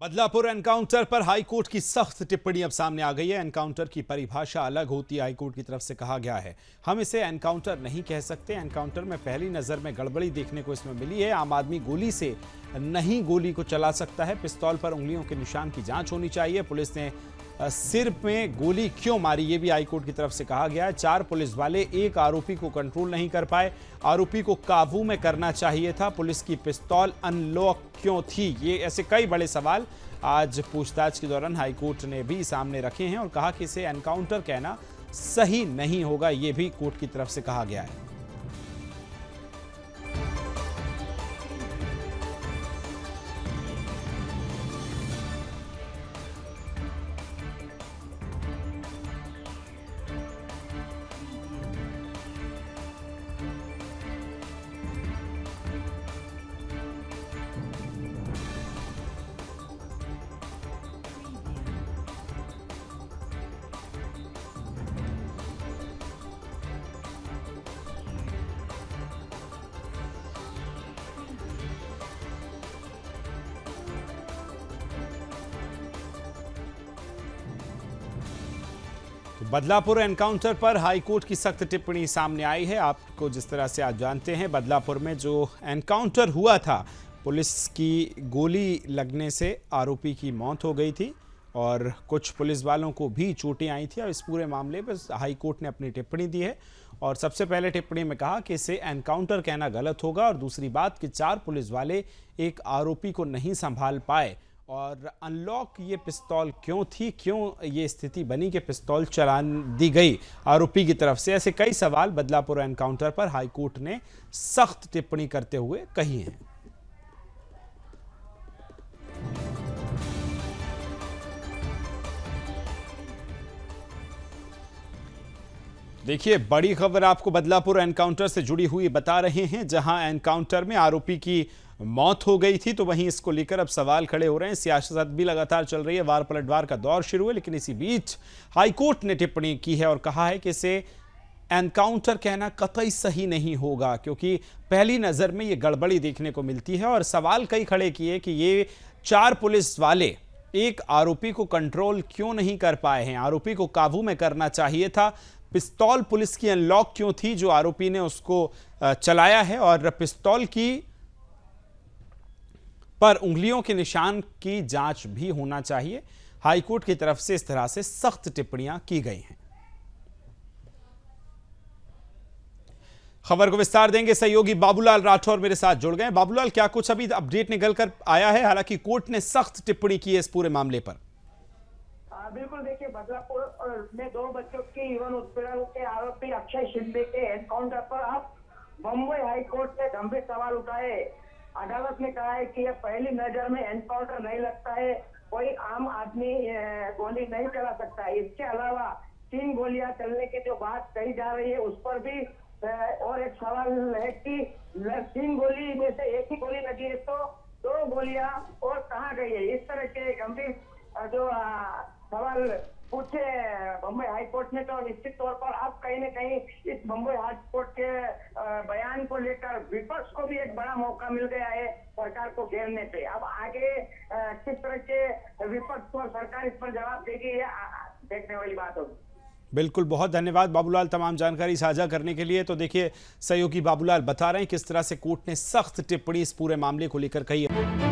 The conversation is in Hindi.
बदलापुर एनकाउंटर पर हाईकोर्ट की सख्त टिप्पणी अब सामने आ गई है। एनकाउंटर की परिभाषा अलग होती है, हाईकोर्ट की तरफ से कहा गया है हम इसे एनकाउंटर नहीं कह सकते। एनकाउंटर में पहली नजर में गड़बड़ी देखने को इसमें मिली है। आम आदमी गोली से नहीं गोली को चला सकता है। पिस्तौल पर उंगलियों के निशान की जांच होनी चाहिए। पुलिस ने सिर में गोली क्यों मारी, ये भी हाईकोर्ट की तरफ से कहा गया है। 4 पुलिस वाले एक आरोपी को कंट्रोल नहीं कर पाए। आरोपी को काबू में करना चाहिए था। पुलिस की पिस्तौल अनलॉक क्यों थी, ये ऐसे कई बड़े सवाल आज पूछताछ के दौरान हाईकोर्ट ने भी सामने रखे हैं और कहा कि इसे एनकाउंटर कहना सही नहीं होगा, ये भी कोर्ट की तरफ से कहा गया है। बदलापुर एनकाउंटर पर हाईकोर्ट की सख्त टिप्पणी सामने आई है। आपको जिस तरह से आज जानते हैं, बदलापुर में जो एनकाउंटर हुआ था, पुलिस की गोली लगने से आरोपी की मौत हो गई थी और कुछ पुलिस वालों को भी चोटें आई थी। और इस पूरे मामले पर हाईकोर्ट ने अपनी टिप्पणी दी है और सबसे पहले टिप्पणी में कहा कि इसे एनकाउंटर कहना गलत होगा। और दूसरी बात कि 4 पुलिस वाले एक आरोपी को नहीं संभाल पाए और अनलॉक ये पिस्तौल क्यों थी, क्यों ये स्थिति बनी कि पिस्तौल चला दी गई आरोपी की तरफ से, ऐसे कई सवाल बदलापुर एनकाउंटर पर हाईकोर्ट ने सख्त टिप्पणी करते हुए कही है। देखिए, बड़ी खबर आपको बदलापुर एनकाउंटर से जुड़ी हुई बता रहे हैं, जहां एनकाउंटर में आरोपी की मौत हो गई थी। तो वहीं इसको लेकर अब सवाल खड़े हो रहे हैं। सियासत भी लगातार चल रही है, वार पलटवार का दौर शुरू है, लेकिन इसी बीच हाईकोर्ट ने टिप्पणी की है और कहा है कि इसे एनकाउंटर कहना कतई सही नहीं होगा, क्योंकि पहली नजर में ये गड़बड़ी देखने को मिलती है। और सवाल कई खड़े किए कि ये 4 पुलिस वाले एक आरोपी को कंट्रोल क्यों नहीं कर पाए हैं, आरोपी को काबू में करना चाहिए था। पिस्तौल पुलिस की अनलॉक क्यों थी जो आरोपी ने उसको चलाया है, और पिस्तौल की पर उंगलियों के निशान की जांच भी होना चाहिए। हाईकोर्ट की तरफ से इस तरह से सख्त टिप्पणियां की गई हैं। खबर को विस्तार देंगे, सहयोगी बाबूलाल राठौर मेरे साथ जुड़ गए। बाबूलाल, क्या कुछ अभी अपडेट निकल कर आया है? हालांकि कोर्ट ने सख्त टिप्पणी की है इस पूरे मामले पर। बिल्कुल, देखिए, बदलापुर में 2 बच्चों की यौन उत्पीड़न के आरोपी अक्षय शिंदे के एनकाउंटर पर अब बंबई हाईकोर्ट ने गंभीर सवाल उठाए। अदालत ने कहा है कि यह पहली नजर में एनकाउंटर नहीं लगता है, कोई आम आदमी गोली नहीं चला सकता है। इसके अलावा 3 गोलियां चलने की जो बात कही जा रही है, उस पर भी और एक सवाल है कि 3 गोली में से एक ही गोली लगी है, तो 2 गोलियां और कहाँ गई है। इस तरह के गंभीर जो सवाल पूछे बम्बई हाईकोर्ट ने, तो निश्चित तौर पर अब कहीं न कहीं इस बम्बई हाईकोर्ट के बयान को लेकर विपक्ष को भी एक बड़ा मौका मिल गया है सरकार को घेरने पे। अब आगे किस तरह के विपक्ष और सरकार इस पर जवाब देगी, ये देखने वाली बात होगी। बिल्कुल, बहुत धन्यवाद बाबूलाल तमाम जानकारी साझा करने के लिए। तो देखिए, सहयोगी बाबूलाल बता रहे हैं किस तरह से कोर्ट ने सख्त टिप्पणी इस पूरे मामले को लेकर कही है।